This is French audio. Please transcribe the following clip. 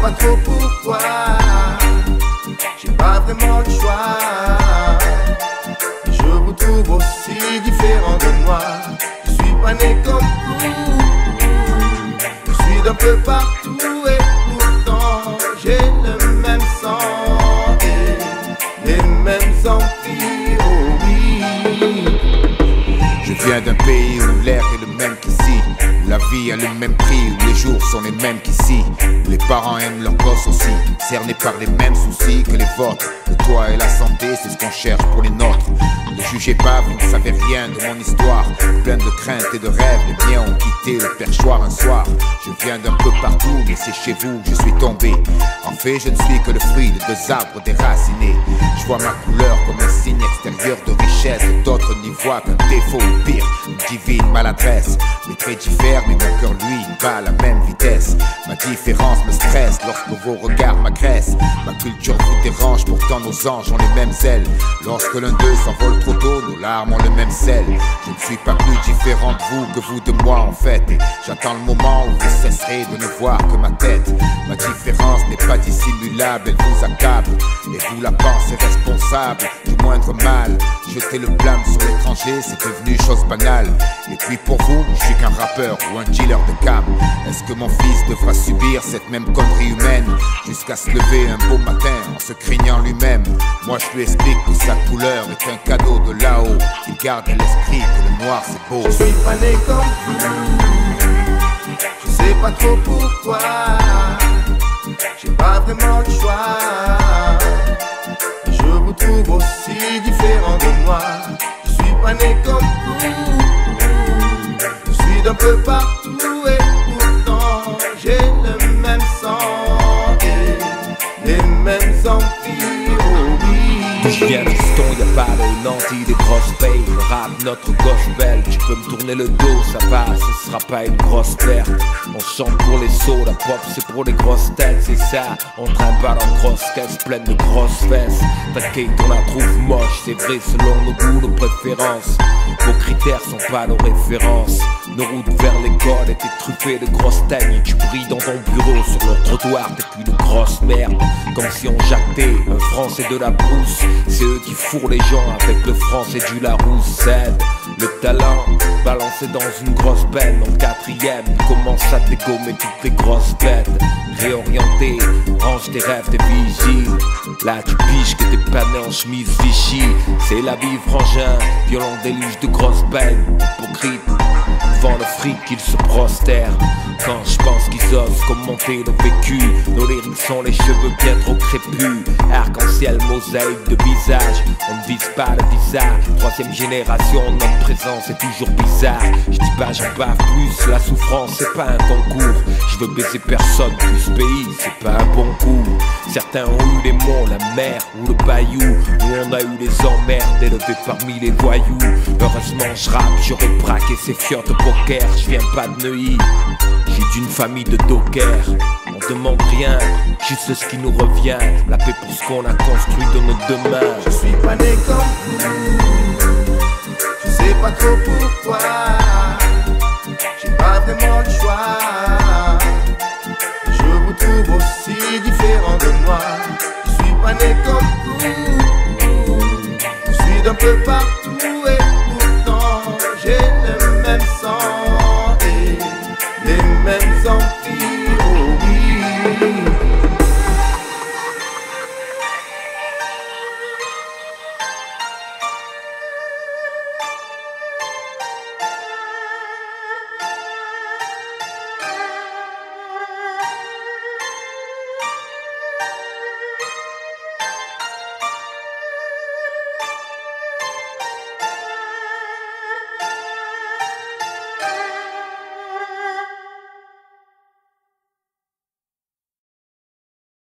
pas trop pourquoi, j'ai pas vraiment le choix. Je vous trouve aussi différent de moi. Je suis pas né comme vous, je suis d'un peu partout et pourtant j'ai le même sang et les mêmes envies, oh oui. Je viens d'un pays où l'air est le même qu'ici, où la vie a le même prix, où les jours sont les mêmes qu'ici, où les parents aiment leurs gosses aussi, cernés par les mêmes soucis que les vôtres. Le toit et la santé, c'est ce qu'on cherche pour les nôtres. Ne jugez pas, vous ne savez rien de mon histoire, pleine de craintes et de rêves. Les miens ont quitté le perchoir un soir. Je viens d'un peu partout, mais c'est chez vous que je suis tombé. En fait, je ne suis que le fruit de deux arbres déracinés. Je vois ma couleur comme un signe extérieur de richesse. D'autres n'y voient qu'un défaut ou pire, une divine maladresse. Mes traits diffèrent, mais mon cœur lui bat à la même vitesse. Ma différence me stresse lorsque vos regards m'agressent. Ma culture vous dérange, pourtant nos anges ont les mêmes ailes. Lorsque l'un d'eux s'envole trop tôt, nos larmes ont le même sel. Je ne suis pas plus différent de vous que vous de moi en fait. Et j'attends le moment où vous cesserez de ne voir que ma tête. Ma différence n'est pas dissimulable, elle vous accable. Et vous la pensez responsable du moindre mal. Jeter le blâme sur l'étranger, c'est devenu chose banale. Et puis pour vous, je suis qu'un rappeur ou un dealer de cam. Est-ce que mon fils devra subir cette même connerie humaine jusqu'à se lever un beau matin en se craignant lui-même? Moi je lui explique que sa couleur est un cadeau de là-haut. Il garde à l'esprit que le noir c'est beau. Je suis pas né comme vous, je sais pas trop pourquoi, j'ai pas vraiment le choix. Je vous trouve aussi différent de moi. Je suis pas né comme vous, je suis d'un peu partout et pourtant j'ai le même sang et les mêmes envies, oh oui. Je viens d'Houston, y'a pas de nantis, des grosses payes. Le rap, notre gospel, tu peux me tourner le dos, ça va, ce sera pas une grosse perte. On chante pour les sauts, la pop c'est pour les grosses têtes, c'est ça. On trimballe en grosse caisse pleine de grosses fesses. T'inquiète, on la trouve moche, c'est vrai selon nos goûts, nos préférences. Vos critères sont pas nos références. Nos routes vers l'école étaient truffées de grosses teignes. Tu brilles dans ton bureau, sur le trottoir t'es qu'une grosse merde. Comme si on jactait un français de la brousse. C'est eux qui fourrent les gens avec le français du Larousse. Cède le talent, balancé dans une grosse peine. En quatrième, commence à dégommer toutes les grosses bêtes. Réorienté, range tes rêves, tes vigiles. Là tu piges que t'es pas né en chemise Vichy. C'est la vie frangin, violent déluge de grosses peines. Hypocrite, devant le fric ils se prostèrent. Quand je pense qu'ils osent commenter le vécu, nos lyrics sont les cheveux bien trop crépus. Arc-en-ciel, mosaïque de visage, on ne vise pas le visage. Troisième génération, notre présence est toujours bizarre. Je dis pas j'en bave plus, la souffrance c'est pas un concours. Je veux baiser personne, plus ce pays c'est pas un bon coup. Certains ont eu les monts, la mer ou le bayou. Nous on a eu les emmerdes élevés parmi les voyous. Heureusement je rappe, j'aurais braqué ces fiottes au poker. Je viens pas de Neuilly, j'ai d'une famille de dockers. On demande rien, juste ce qui nous revient. La paix pour ce qu'on a construit de nos deux mains. Je suis pas né comme vous, je sais pas trop pourquoi, j'ai pas vraiment le choix. Je vous trouve aussi différent de moi. Je suis pas né comme vous, je suis d'un peu partout